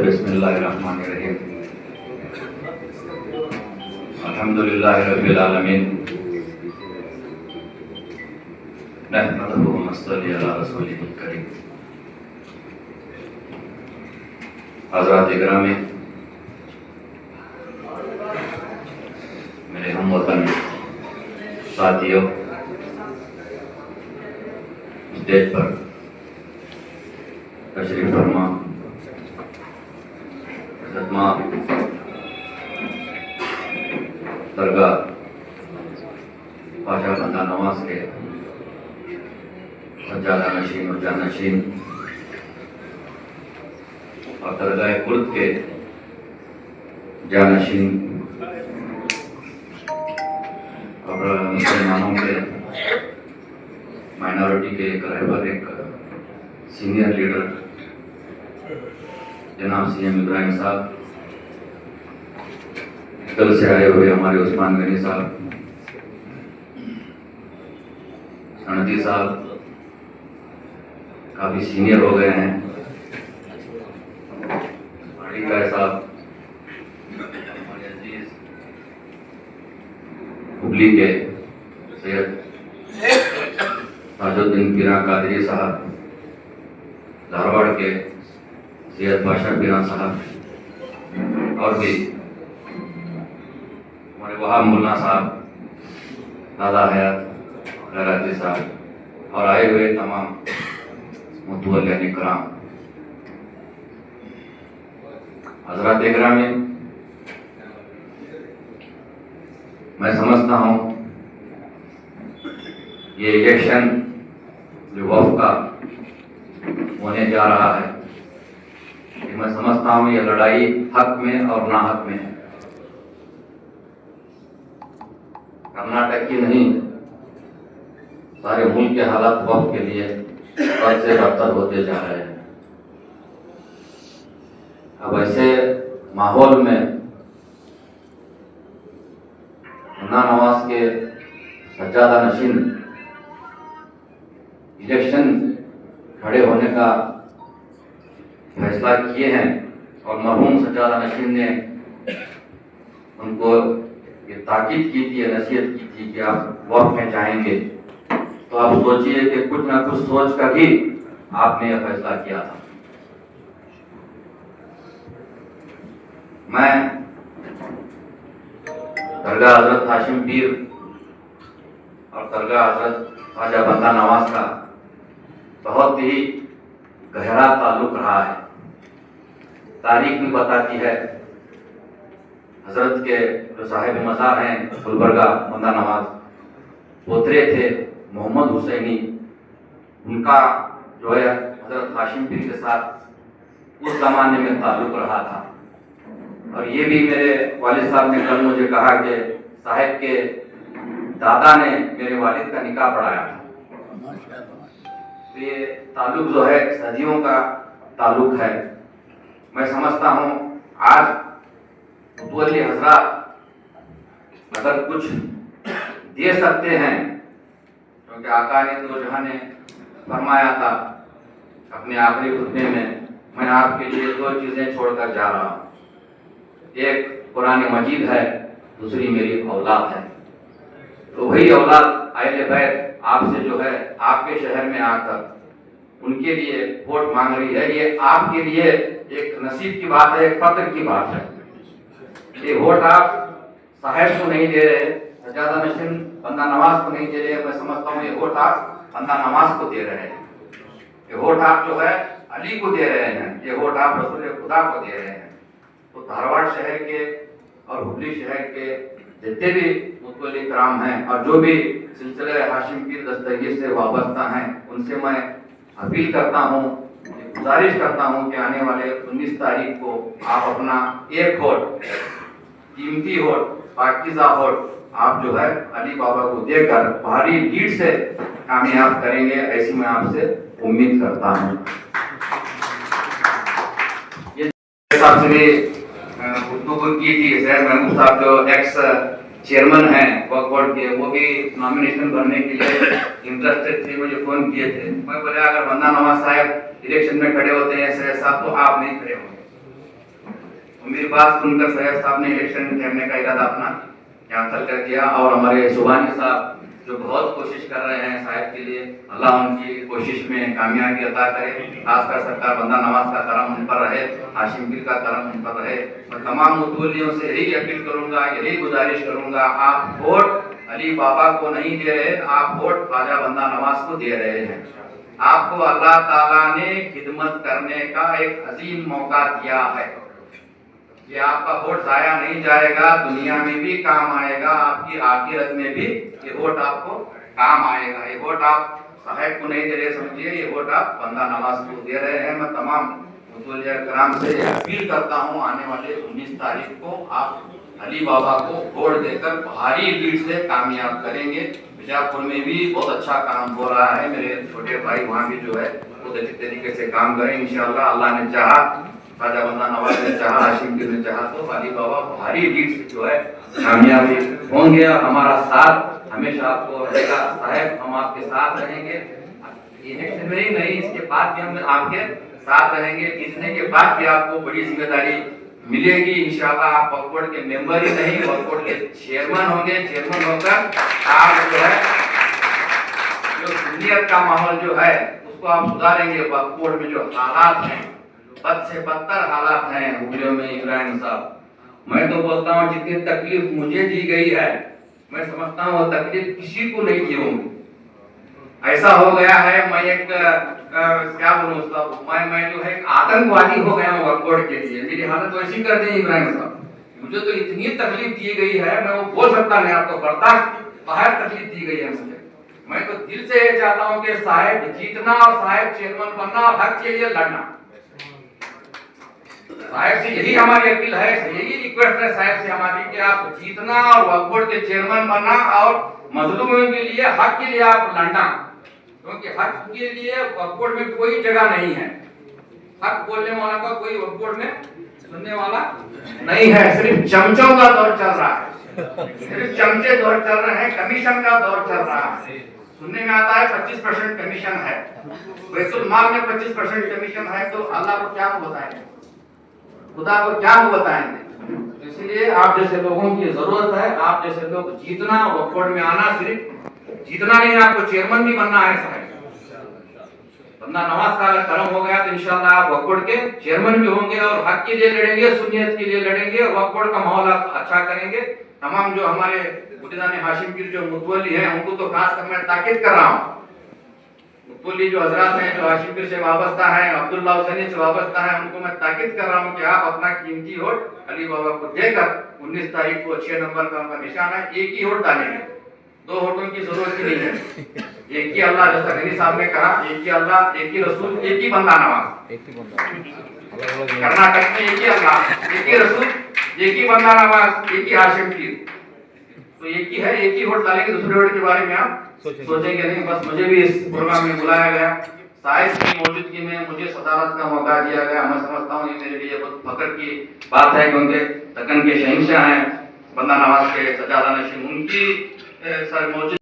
बिस्मिल्लाहिर्रहमानिर्रहीम। अल्हम्दुलिल्लाहि रब्बिल आलमीन। नहमदुहु व नस्तईनु अला रसूलिहिल करीम। हज़रात इकराम, मेरे हमवतन साथियों, स्टेज पर तशरीफ फरमा दरगाह ख्वाजा बंदा नवाज के सज्जादा नशीन और जानशीन और दरगाह कुर्द के जानशीन और मुसलमानों के माइनॉरिटी के एक रहबर, एक सीनियर लीडर जनाब सीएम इब्राहिम साहब, कल से आए हुए हमारे उस्मान गनी साहब, सनदी साहब काफी सीनियर हो गए हैं, साहब, हमारे अजीज हुबली के सैयद ताजुद्दीन पीरा कादरी साहब, धारवाड़ के सैयद बादशाह पीरा साहब और भी हमारे वहाब मुल्ला साहब, दादा हयात खैराती साहब और आए हुए तमाम मुतवल्लिन इकराम, हज़रात इकराम, मैं समझता हूँ ये इलेक्शन जो वफ़ का होने जा रहा है, मैं समझता हूँ ये लड़ाई हक में और ना हक में है। कर्नाटक की नहीं, सारे मुल्क के हालात वक्त के लिए बद से बदतर होते जा रहे हैं। अब ऐसे माहौल में मुन्ना नवाज के सज्जादा नशीन इलेक्शन खड़े होने का फैसला किए हैं और मरहूम सज्जादा नशीन ने उनको ये ताकीद की थी, नसीहत की थी कि आप वक्त में जाएंगे, तो आप सोचिए कि कुछ ना कुछ सोच कर ही आपने यह फैसला किया था। मैं दरगाह हजरत हाशिम पीर और दरगाह हजरत ख्वाजा बंदा नवाज का बहुत ही गहरा ताल्लुक रहा है। तारीख भी बताती है, हजरत के जो साहिब मज़ार हैं गुलबर्गा बंदा नवाज, पोतरे थे मोहम्मद हुसैनी, उनका जो है हजरत हाशिम पीर के साथ उस जमाने में ताल्लुक रहा था। और ये भी मेरे वालिद साहब ने कल मुझे कहा कि साहिब के दादा ने मेरे वालिद का निकाह पढ़ाया था। तो ये ताल्लुक जो है सदियों का ताल्लुक है। मैं समझता हूँ आज मुतवल्ली हजरात अगर कुछ दे सकते हैं, क्योंकि आका ने दो जहां ने फरमाया था अपने आखिरी खुतबे में, मैं आपके लिए दो चीजें छोड़कर जा रहा हूँ, एक कुरान मजीद है, दूसरी मेरी औलाद है। तो वही औलाद अहले बैत आपसे जो है आपके शहर में आकर उनके लिए वोट मांग रही है। ये आपके लिए एक नसीब की बात है, एक फख्र की बात है। ये वोट आप साहिब को नहीं दे रहे, सज्जादा नशीन बंदा नवाज को नहीं दे रहे, मैं समझता हूँ ये वोट आप बंदा नवाज को दे रहे हैं। ये वोट आप जो है अली को दे रहे हैं, ये वोट आप रसूल खुदा को दे रहे हैं। तो धारवाड़ शहर के और हुबली शहर के जितने भी मुतवल्ली इकराम हैं और जो भी सिलसिले हाशिम पीर दस्तगीर से वाबस्ता हैं, उनसे मैं अपील करता हूँ, गुजारिश करता हूँ कि आने वाले 19 तारीख को आप अपना एक वोट, कीमती वोट, पाकीज़ा वोट आप जो है अली बाबा को देकर भारी लीड से कामयाब करेंगे, ऐसी मैं आपसे उम्मीद करता हूँ। ये साहब से भी गुफ्तगू की थी, सैयद महमूद साहब जो एक्स चेयरमैन हैं वक्फ बोर्ड के, वो भी नॉमिनेशन भरने के लिए इंटरेस्टेड थे, मुझे फोन किए थे। मैं बोले अगर बंदा नवाज साहब इलेक्शन में खड़े होते हैं सैयद साहब, तो आप नहीं खड़े होंगे। तो मेरी बात सुनकर सैयद साहब ने इलेक्शन लड़ने का इरादा अपना कैंसिल कर दिया। और हमारे सुभानी साहब जो बहुत कोशिश कर रहे हैं साहब के लिए, अल्लाह उनकी कोशिश में कामयाबी अता करे। खासकर सरकार बंदा नवाज का करम उन पर रहे, हाशिम पीर का करम उन पर रहे। मैं तमाम मुतवल्लियों से यही अपील करूंगा, यही गुजारिश करूंगा, आप वोट अली बाबा को नहीं दे रहे, आप वोट ख्वाजा बंदा नवाज को दे रहे हैं। आपको अल्लाह ताला ने खिदमत करने का एक अजीम मौका दिया है। ये आपका वोट जाया नहीं जाएगा, दुनिया में भी काम आएगा, आपकी आखिरत में भी ये वोट आपको काम आएगा। ये वोट आप साहब को नहीं दे रहे समझिए, ये वोट आप बंदा नवाज को दे रहे हैं। मैं तमाम मुतवल्लिया कराम से अपील करता हूँ, आने वाले 19 तारीख को आप अली बाबा को वोट देकर भारी लीड से कामयाब करेंगे। बीजापुर में भी बहुत अच्छा काम हो रहा है, मेरे छोटे भाई वहाँ भी जो है बहुत अच्छे तरीके से काम करें इंशाअल्लाह। अल्लाह ने चाहा, ख्वाजा बंदा नवाज ने चाहा, हाशिम पीर ने चाहा, तो अली बाबा भारी लीड से जो है कामयाबी होंगे। और हमारा साथ हमेशा आपको रहेगा साहब, हम आपके साथ रहेंगे। इलेक्शन में ही नहीं, इसके बाद भी हम आपके साथ रहेंगे। जीतने के बाद भी आपको बड़ी जिम्मेदारी मिलेगी इंशाअल्लाह। आप वक्फ बोर्ड के मेंबर ही नहीं, वक्फ बोर्ड के चेयरमैन होंगे। चेयरमैन होकर आप जो है जो सुन्नियत का माहौल जो है उसको आप सुधारेंगे। वक्फ बोर्ड में जो हालात हैं, बद से बदतर हालात हैं हुगलियों में, इब्राहिम साहब, मैं तो बोलता हूँ जितनी तकलीफ मुझे दी गई है, मैं समझता हूँ वो तकलीफ किसी को नहीं दी होगी। ऐसा हो गया है, मैं एक क्या बोलूं उसका, मैं जो है एक आतंकवादी हो गया हूँ वक्फ बोर्ड के लिए। मेरी हालत वैसी कर दी इब्राहिम साहब, मुझे तो इतनी तकलीफ दी गई है, मैं वो बोल सकता नहीं आपको, बर्दाश्त बाहर तकलीफ दी गई है मुझे। मैं तो दिल से ये चाहता हूँ कि साहब जीतना और साहब चेयरमैन बनना और हक के लिए लड़ना। साहब से यही हमारी अपील है, यही रिक्वेस्ट है साहब से हमारी कि आप जीतना और वक्फ बोर्ड के चेयरमैन बनना और मजलूमों के लिए, हक के लिए आप लड़ना। क्योंकि हक के लिए वक्फ बोर्ड में कोई जगह नहीं है, हक बोलने वाला का कोई वक्फ बोर्ड में सुनने वाला नहीं है। सिर्फ चमचों का दौर चल रहा है, सिर्फ चमचे दौर चल रहे हैं, कमीशन का दौर चल रहा है। सुनने में आता है 25% कमीशन है, बैतुल माल में 25% कमीशन है, तो अल्लाह को क्या बताएंगे, खुदा को क्या बताएंगे। इसलिए आप जैसे लोगों की जरूरत है, आप जैसे लोग जीतना, वक्फ बोर्ड में आना, सिर्फ जीतना नहीं, आपको चेयरमैन भी बनना है साहब। बंदा नवाज का अगर करम हो गया तो इंशाअल्लाह आप वक्फ बोर्ड के चेयरमैन भी होंगे और हक के लिए लड़ेंगे, सुन्नियत के लिए लड़ेंगे और वक्फ बोर्ड का माहौल आप अच्छा करेंगे। तमाम जो हमारे बुजुर्गान हाशिम पीर जो मुतवल्ली हैं, उनको तो खास कर मैं ताकीद कर रहा हूँ, मुतवल्ली जो हजरात हैं जो हाशिम पीर से वाबस्ता हैं, अब्दुल्ला हुसैनी से वाबस्ता हैं, उनको मैं ताकीद कर रहा हूँ कि आप अपना कीमती वोट अली बाबा को देकर 19 तारीख को 6 नंबर का उनका निशान है, एक ही वोट डालेंगे, 2 वोटों की जरूरत ही नहीं है। एक ही अल्लाह, जैसा गनी साहब ने कहा, एक ही अल्लाह, एक ही रसूल, एक ही बंदा नवाज। कर्नाटक में एक ही अल्लाह, एक ही रसूल, एक ही बंदा नवाज, एक ही हाशिम पीर, तो एक ही है, एक ही वोट डालेंगे। दूसरे वोट के बारे में आप सोचेंगे नहीं। बस मुझे भी इस प्रोग्राम में बुलाया गया, साहिब की मौजूदगी में मुझे सदारत का मौका दिया गया। मैं समझता हूँ ये मेरे लिए बहुत फख्र की बात है, क्योंकि दक्कन के शहंशाह हैं बंदा नवाज के सजादा नशीन, उनकी सर मौजूद